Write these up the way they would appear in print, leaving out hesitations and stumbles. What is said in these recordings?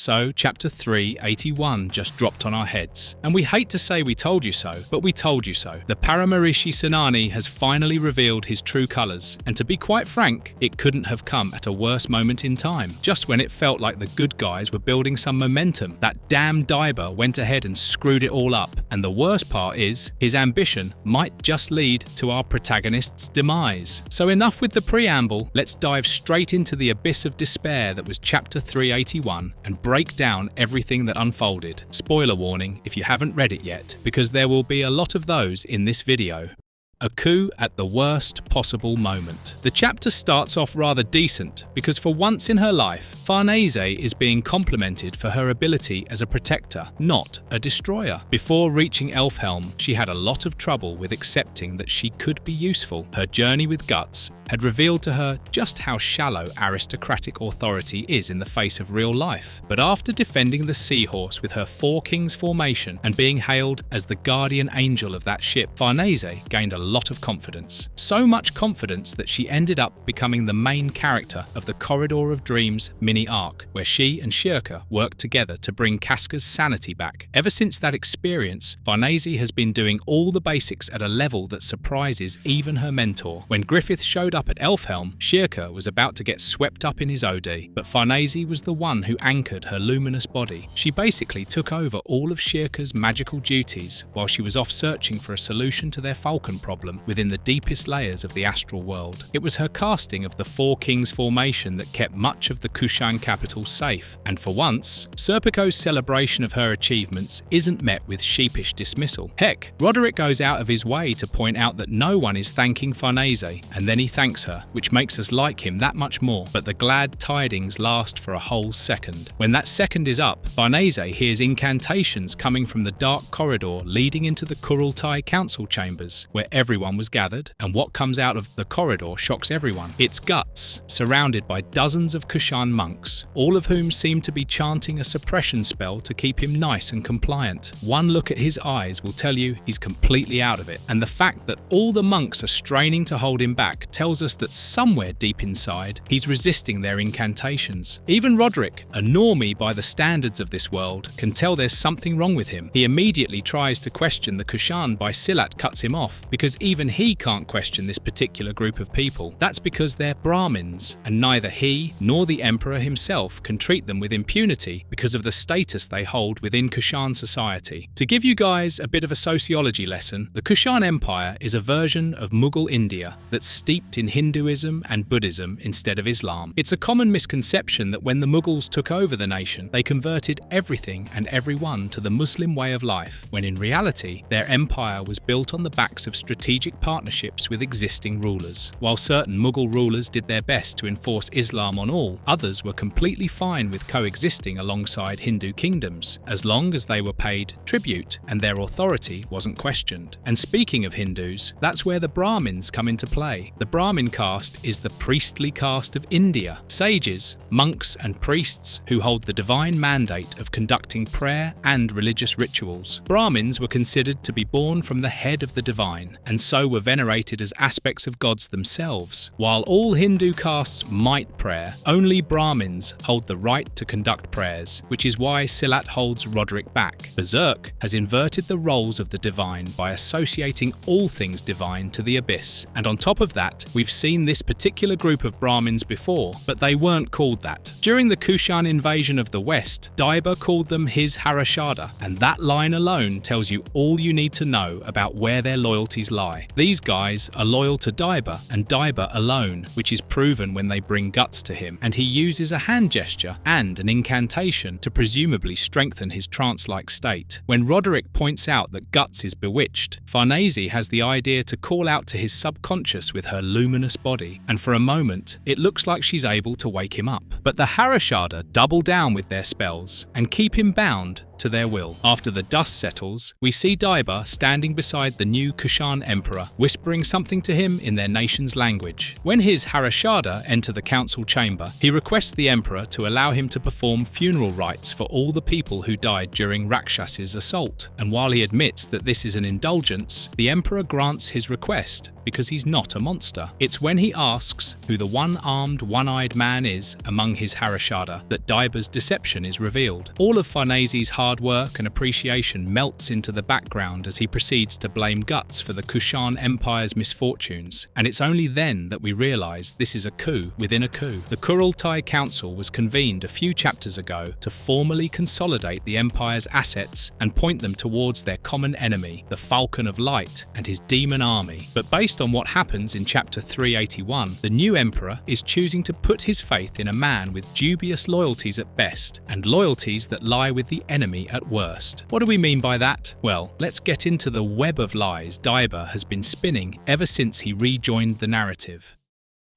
So, Chapter 381 just dropped on our heads. And we hate to say we told you so, but we told you so. The Paramarishi Senani has finally revealed his true colours, and to be quite frank, it couldn't have come at a worse moment in time. Just when it felt like the good guys were building some momentum, that damn Daiba went ahead and screwed it all up. And the worst part is, his ambition might just lead to our protagonist's demise. So enough with the preamble, let's dive straight into the abyss of despair that was Chapter 381 and break down everything that unfolded. Spoiler warning if you haven't read it yet, because there will be a lot of those in this video. A coup at the worst possible moment. The chapter starts off rather decent because for once in her life, Farnese is being complimented for her ability as a protector, not a destroyer. Before reaching Elfhelm, she had a lot of trouble with accepting that she could be useful. Her journey with Guts had revealed to her just how shallow aristocratic authority is in the face of real life. But after defending the Seahorse with her Four Kings formation and being hailed as the guardian angel of that ship, Farnese gained a lot of confidence. So much confidence that she ended up becoming the main character of the Corridor of Dreams mini-arc, where she and Shirka worked together to bring Casca's sanity back. Ever since that experience, Farnese has been doing all the basics at a level that surprises even her mentor. When Griffith showed up at Elfhelm, Shirka was about to get swept up in his OD, but Farnese was the one who anchored her luminous body. She basically took over all of Shirka's magical duties while she was off searching for a solution to their Falcon problem within the deepest layers of the astral world. It was her casting of the Four Kings formation that kept much of the Kushan capital safe, and for once, Serpico's celebration of her achievements isn't met with sheepish dismissal. Heck, Roderick goes out of his way to point out that no one is thanking Farnese, and then he thanks her, which makes us like him that much more. But the glad tidings last for a whole second. When that second is up, Farnese hears incantations coming from the dark corridor leading into the Kurultai council chambers, where everyone was gathered, and what comes out of the corridor shocks everyone. It's Guts, surrounded by dozens of Kushan monks, all of whom seem to be chanting a suppression spell to keep him nice and compliant. One look at his eyes will tell you he's completely out of it, and the fact that all the monks are straining to hold him back tells us that somewhere deep inside, he's resisting their incantations. Even Roderick, a normie by the standards of this world, can tell there's something wrong with him. He immediately tries to question the Kushan, but Silat cuts him off, because even he can't question this particular group of people. That's because they're Brahmins, and neither he nor the Emperor himself can treat them with impunity because of the status they hold within Kushan society. To give you guys a bit of a sociology lesson, the Kushan Empire is a version of Mughal India that's steeped in Hinduism and Buddhism instead of Islam. It's a common misconception that when the Mughals took over the nation, they converted everything and everyone to the Muslim way of life, when in reality, their empire was built on the backs of strategic partnerships with existing rulers. While certain Mughal rulers did their best to enforce Islam on all, others were completely fine with coexisting alongside Hindu kingdoms, as long as they were paid tribute and their authority wasn't questioned. And speaking of Hindus, that's where the Brahmins come into play. The Brahmin caste is the priestly caste of India. Sages, monks and priests who hold the divine mandate of conducting prayer and religious rituals. Brahmins were considered to be born from the head of the divine, and so were venerated as aspects of gods themselves. While all Hindu castes might prayer, only Brahmins hold the right to conduct prayers, which is why Silat holds Roderick back. Berserk has inverted the roles of the divine by associating all things divine to the abyss, and on top of that, we've seen this particular group of Brahmins before, but they weren't called that. During the Kushan invasion of the West, Daiba called them his Harashada, and that line alone tells you all you need to know about where their loyalties lie. These guys are loyal to Daiba, and Daiba alone, which is proven when they bring Guts to him, and he uses a hand gesture and an incantation to presumably strengthen his trance-like state. When Roderick points out that Guts is bewitched, Farnese has the idea to call out to his subconscious with her luminous body, and for a moment, it looks like she's able to wake him up. But the Harashada double down with their spells and keep him bound to their will. After the dust settles, we see Daiba standing beside the new Kushan emperor, whispering something to him in their nation's language. When his Harashada enter the council chamber, he requests the emperor to allow him to perform funeral rites for all the people who died during Rakshas's assault. And while he admits that this is an indulgence, the emperor grants his request because he's not a monster. It's when he asks who the one-armed, one-eyed man is among his Harashada that Daiba's deception is revealed. All of Farnese's hard work and appreciation melts into the background as he proceeds to blame Guts for the Kushan Empire's misfortunes, and it's only then that we realize this is a coup within a coup. The Kurultai Council was convened a few chapters ago to formally consolidate the Empire's assets and point them towards their common enemy, the Falcon of Light and his demon army. But based on what happens in chapter 381, the new emperor is choosing to put his faith in a man with dubious loyalties at best and loyalties that lie with the enemy at worst. What do we mean by that? Well, let's get into the web of lies Daiba has been spinning ever since he rejoined the narrative.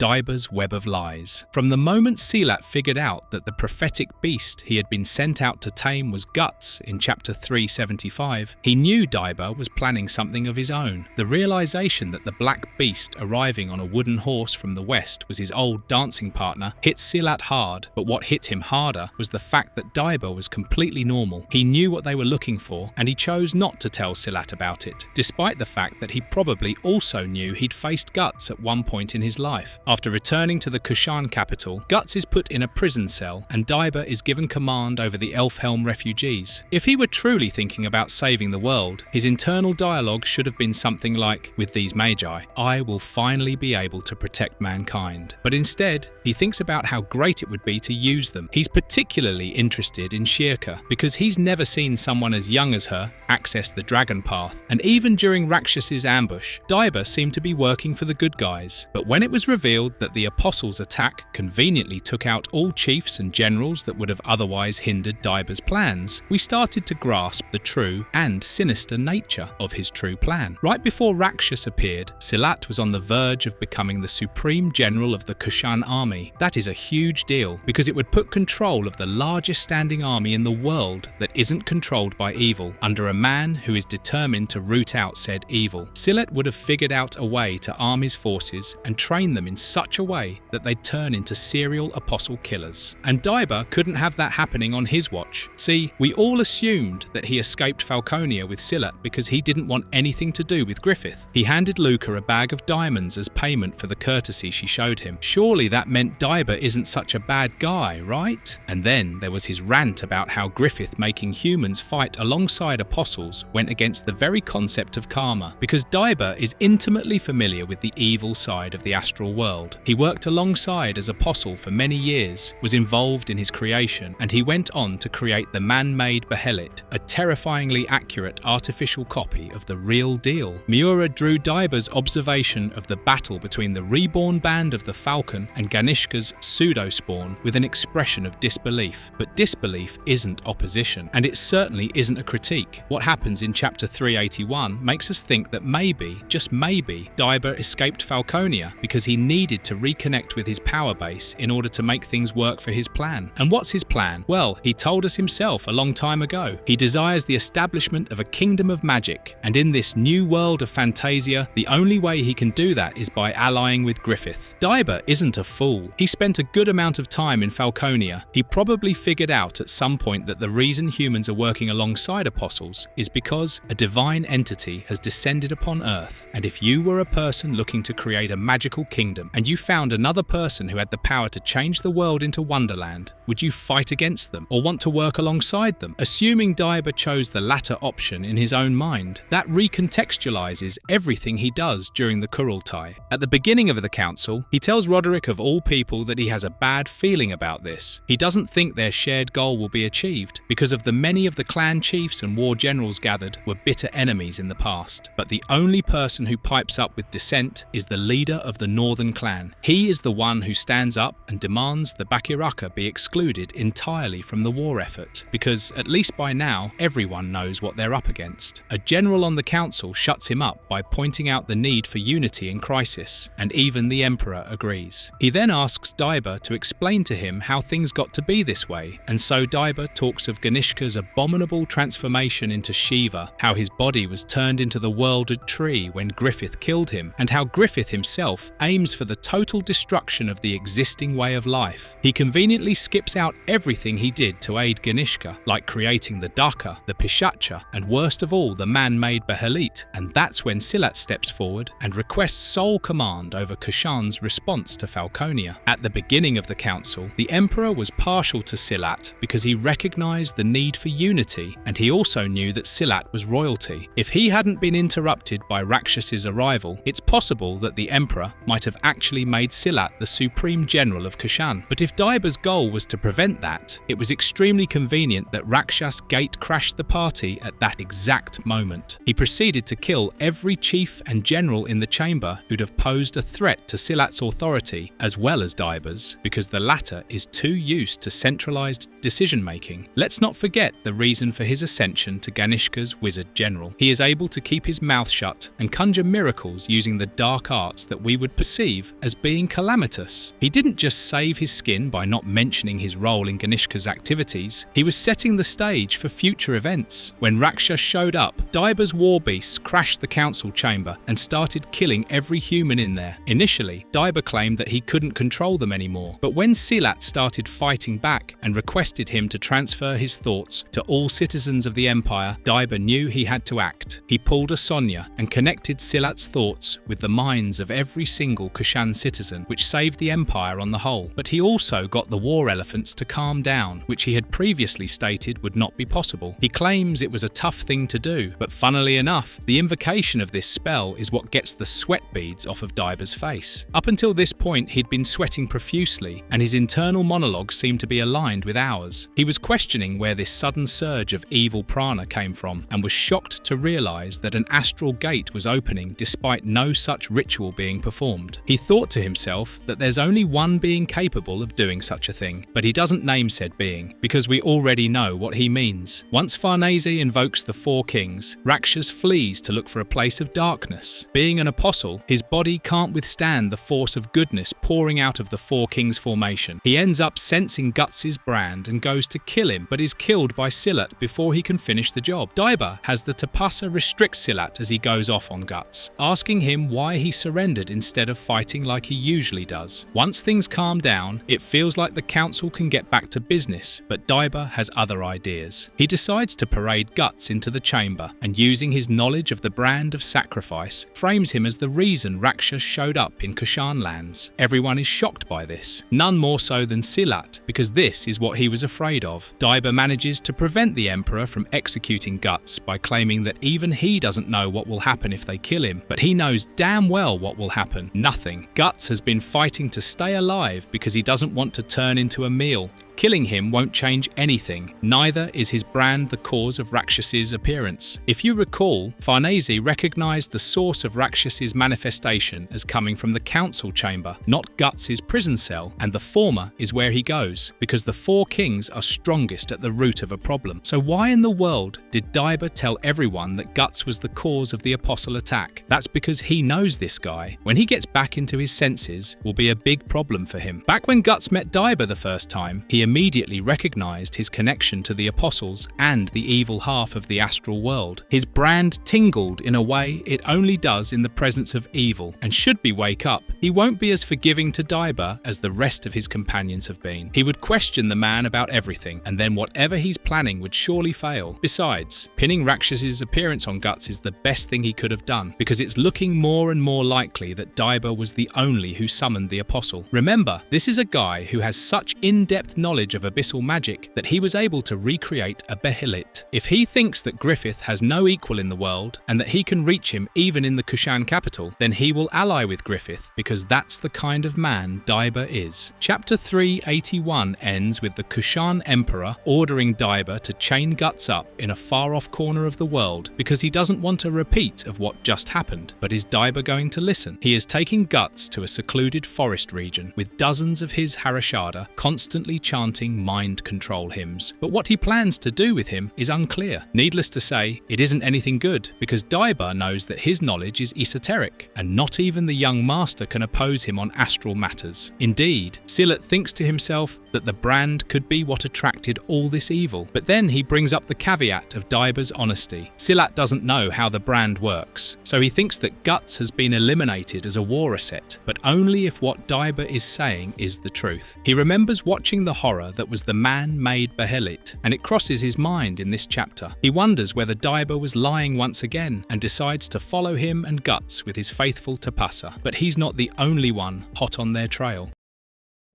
Daiba's web of lies. From the moment Silat figured out that the prophetic beast he had been sent out to tame was Guts in chapter 375, he knew Daiba was planning something of his own. The realization that the black beast arriving on a wooden horse from the west was his old dancing partner hit Silat hard, but what hit him harder was the fact that Daiba was completely normal. He knew what they were looking for, and he chose not to tell Silat about it, despite the fact that he probably also knew he'd faced Guts at one point in his life. After returning to the Kushan capital, Guts is put in a prison cell and Daiba is given command over the Elfhelm refugees. If he were truly thinking about saving the world, his internal dialogue should have been something like, with these magi, I will finally be able to protect mankind. But instead, he thinks about how great it would be to use them. He's particularly interested in Shirka because he's never seen someone as young as her access the dragon path, and even during Rakshas's ambush, Daiba seemed to be working for the good guys. But when it was revealed that the Apostles' attack conveniently took out all chiefs and generals that would have otherwise hindered Daiba's plans, we started to grasp the true and sinister nature of his true plan. Right before Rakshas appeared, Silat was on the verge of becoming the supreme general of the Kushan army. That is a huge deal because it would put control of the largest standing army in the world that isn't controlled by evil, under a man who is determined to root out said evil. Silat would have figured out a way to arm his forces and train them in such a way that they'd turn into serial apostle killers. And Daiba couldn't have that happening on his watch. See, we all assumed that he escaped Falconia with Silat because he didn't want anything to do with Griffith. He handed Luca a bag of diamonds as payment for the courtesy she showed him. Surely that meant Daiba isn't such a bad guy, right? And then there was his rant about how Griffith making humans fight alongside apostles went against the very concept of karma, because Daiba is intimately familiar with the evil side of the astral world. He worked alongside as apostle for many years, was involved in his creation, and he went on to create the man-made Behelit, a terrifyingly accurate artificial copy of the real deal. Miura drew Daiba's observation of the battle between the reborn band of the Falcon and Ganishka's pseudo-spawn with an expression of disbelief. But disbelief isn't opposition, and it certainly isn't a critique. What happens in chapter 381 makes us think that maybe, just maybe, Daiba escaped Falconia because he needed to reconnect with his power base in order to make things work for his plan. And what's his plan? Well, he told us himself a long time ago. He desires the establishment of a kingdom of magic, and in this new world of Fantasia, the only way he can do that is by allying with Griffith. Daiba isn't a fool. He spent a good amount of time in Falconia. He probably figured out at some point that the reason humans are working alongside apostles is because a divine entity has descended upon Earth, and if you were a person looking to create a magical kingdom and you found another person who had the power to change the world into Wonderland, would you fight against them or want to work alongside them? Assuming Daiba chose the latter option in his own mind, that recontextualizes everything he does during the Kurultai. At the beginning of the council, he tells Roderick of all people that he has a bad feeling about this. He doesn't think their shared goal will be achieved because of the many of the clan chiefs and war generals gathered were bitter enemies in the past. But the only person who pipes up with dissent is the leader of the Northern clan. He is the one who stands up and demands the Bakiraka be excluded entirely from the war effort, because, at least by now, everyone knows what they're up against. A general on the council shuts him up by pointing out the need for unity in crisis, and even the Emperor agrees. He then asks Daiba to explain to him how things got to be this way, and so Daiba talks of Ganishka's abominable transformation into Shiva, how his body was turned into the worlded tree when Griffith killed him, and how Griffith himself aims for the total destruction of the existing way of life. He conveniently skips out everything he did to aid Ganishka, like creating the Daka, the Pishacha, and worst of all, the man-made Behelit, and that's when Silat steps forward and requests sole command over Kushan's response to Falconia. At the beginning of the council, the Emperor was partial to Silat because he recognized the need for unity, and he also knew that Silat was royalty. If he hadn't been interrupted by Rakshas's arrival, it's possible that the Emperor might have actually made Silat the supreme general of Kushan. But if Daiba's goal was to prevent that, it was extremely convenient that Rakshas gate crashed the party at that exact moment. He proceeded to kill every chief and general in the chamber who'd have posed a threat to Silat's authority, as well as Daiba's, because the latter is too used to centralized decision-making. Let's not forget the reason for his ascension to Ganishka's wizard general. He is able to keep his mouth shut and conjure miracles using the dark arts that we would perceive as being calamitous. He didn't just save his skin by not mentioning his role in Ganishka's activities, he was setting the stage for future events. When Rakshas showed up, Daiba's war beasts crashed the council chamber and started killing every human in there. Initially, Daiba claimed that he couldn't control them anymore, but when Silat started fighting back and requested him to transfer his thoughts to all citizens of the empire, Daiba knew he had to act. He pulled a Sonya and connected Silat's thoughts with the minds of every single Kushan citizen, which saved the empire on the whole. But he also got the war elephants to calm down, which he had previously stated would not be possible. He claims it was a tough thing to do, but funnily enough, the invocation of this spell is what gets the sweat beads off of Daiba's face. Up until this point, he'd been sweating profusely, and his internal monologue seemed to be aligned with ours. He was questioning where this sudden surge of evil prana came from, and was shocked to realize that an astral gate was opening despite no such ritual being performed. He thought to himself that there's only one being capable of doing such a thing, but he doesn't name said being, because we already know what he means. Once Farnese invokes the four kings, Rakshas flees to look for a place of darkness. Being an apostle, his body can't withstand the force of goodness pouring out of the four kings formation. He ends up sensing Guts' brand and goes to kill him, but is killed by Silat before he can finish the job. Daiba has the Tapasa restrict Silat as he goes off on Guts, asking him why he surrendered instead of fighting like he usually does. Once things calm down, it feels like the council can get back to business, but Daiba has other ideas. He decides to parade Guts into the chamber, and using his knowledge of the brand of sacrifice, frames him as the reason Rakshas showed up in Kushan lands. Everyone is shocked by this, none more so than Silat, because this is what he was afraid of. Daiba manages to prevent the Emperor from executing Guts by claiming that even he doesn't know what will happen if they kill him, but he knows damn well what will happen. Nothing. Guts has been fighting to stay alive because he doesn't want to turn into a meal. Killing him won't change anything, neither is his brand the cause of Rakshas's appearance. If you recall, Farnese recognized the source of Rakshas's manifestation as coming from the council chamber, not Guts' prison cell, and the former is where he goes, because the four kings are strongest at the root of a problem. So why in the world did Daiba tell everyone that Guts was the cause of the apostle attack? That's because he knows this guy, when he gets back into his senses, will be a big problem for him. Back when Guts met Daiba the first time, he immediately recognized his connection to the apostles and the evil half of the astral world. His brand tingled in a way it only does in the presence of evil, and should we wake up, he won't be as forgiving to Daiba as the rest of his companions have been. He would question the man about everything, and then whatever he's planning would surely fail. Besides, pinning Rakshas's appearance on Guts is the best thing he could have done, because it's looking more and more likely that Daiba was the only who summoned the apostle. Remember, this is a guy who has such in-depth knowledge knowledge of abyssal magic that he was able to recreate a behelit. If he thinks that Griffith has no equal in the world and that he can reach him even in the Kushan capital, then he will ally with Griffith because that's the kind of man Daiba is. Chapter 381 ends with the Kushan Emperor ordering Daiba to chain Guts up in a far-off corner of the world because he doesn't want a repeat of what just happened. But is Daiba going to listen? He is taking Guts to a secluded forest region with dozens of his Harashada constantly chanting mind control hymns. But what he plans to do with him is unclear. Needless to say, it isn't anything good because Daiba knows that his knowledge is esoteric and not even the young master can oppose him on astral matters. Indeed, Silat thinks to himself that the brand could be what attracted all this evil. But then he brings up the caveat of Daiba's honesty. Silat doesn't know how the brand works, so he thinks that Guts has been eliminated as a war asset, but only if what Daiba is saying is the truth. He remembers watching the horror that was the man-made behelit, and it crosses his mind in this chapter. He wonders whether Daiba was lying once again and decides to follow him and Guts with his faithful Tapasa. But he's not the only one hot on their trail.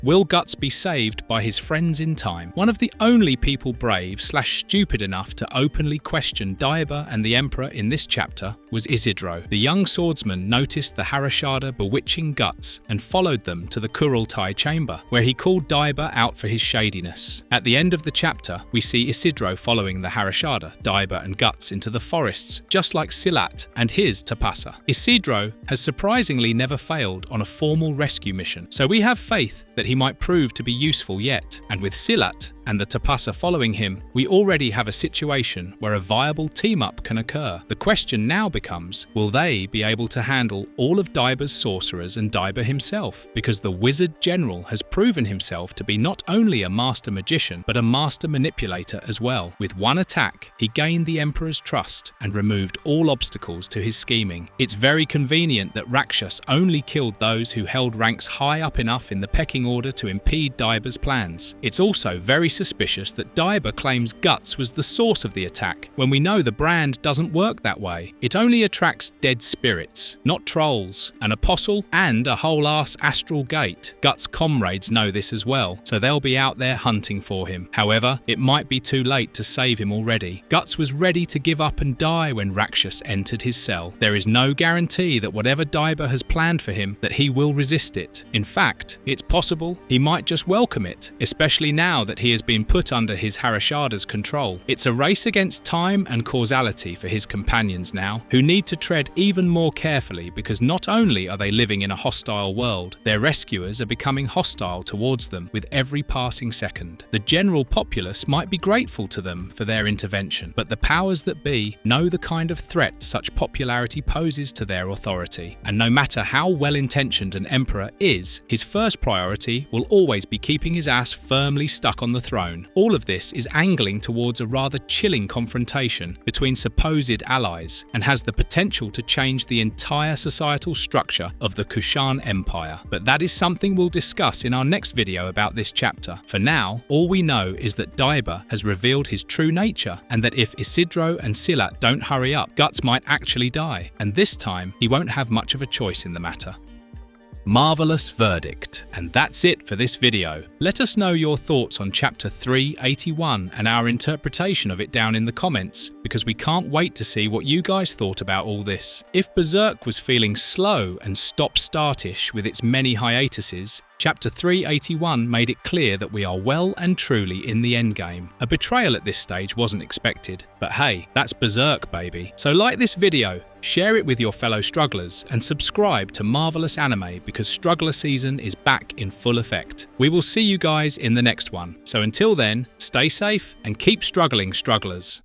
Will Guts be saved by his friends in time? One of the only people brave/stupid enough to openly question Daiba and the Emperor in this chapter was Isidro. The young swordsman noticed the Harashada bewitching Guts and followed them to the Kurultai chamber, where he called Daiba out for his shadiness. At the end of the chapter, we see Isidro following the Harashada, Daiba and Guts into the forests, just like Silat and his Tapasa. Isidro has surprisingly never failed on a formal rescue mission, so we have faith that he might prove to be useful yet. And with Silat and the Tapasa following him, we already have a situation where a viable team-up can occur. The question now becomes, will they be able to handle all of Daiba's sorcerers and Daiba himself? Because the wizard general has proven himself to be not only a master magician, but a master manipulator as well. With one attack, he gained the Emperor's trust and removed all obstacles to his scheming. It's very convenient that Rakshas only killed those who held ranks high up enough in the pecking order to impede Daiba's plans. It's also very suspicious that Daiba claims Guts was the source of the attack, when we know the brand doesn't work that way. It only attracts dead spirits, not trolls, an apostle and a whole-ass astral gate. Guts' comrades know this as well, so they'll be out there hunting for him. However, it might be too late to save him already. Guts was ready to give up and die when Rakshas entered his cell. There is no guarantee that whatever Daiba has planned for him, that he will resist it. In fact, it's possible he might just welcome it, especially now that he has been put under his Harashada's control. It's a race against time and causality for his companions now, who need to tread even more carefully because not only are they living in a hostile world, their rescuers are becoming hostile towards them with every passing second. The general populace might be grateful to them for their intervention, but the powers that be know the kind of threat such popularity poses to their authority. And no matter how well-intentioned an emperor is, his first priority will always be keeping his ass firmly stuck on the throne. All of this is angling towards a rather chilling confrontation between supposed allies and has the potential to change the entire societal structure of the Kushan Empire. But that is something we'll discuss in our next video about this chapter. For now, all we know is that Daiba has revealed his true nature and that if Isidro and Silat don't hurry up, Guts might actually die. And this time, he won't have much of a choice in the matter. Marvelous verdict. And that's it for this video. Let us know your thoughts on chapter 381 and our interpretation of it down in the comments, because we can't wait to see what you guys thought about all this. If Berserk was feeling slow and stop-startish with its many hiatuses, Chapter 381 made it clear that we are well and truly in the endgame. A betrayal at this stage wasn't expected, but hey, that's Berserk, baby. So like this video, share it with your fellow strugglers, and subscribe to Marvelous Anime because Struggler Season is back in full effect. We will see you guys in the next one. So until then, stay safe and keep struggling, strugglers.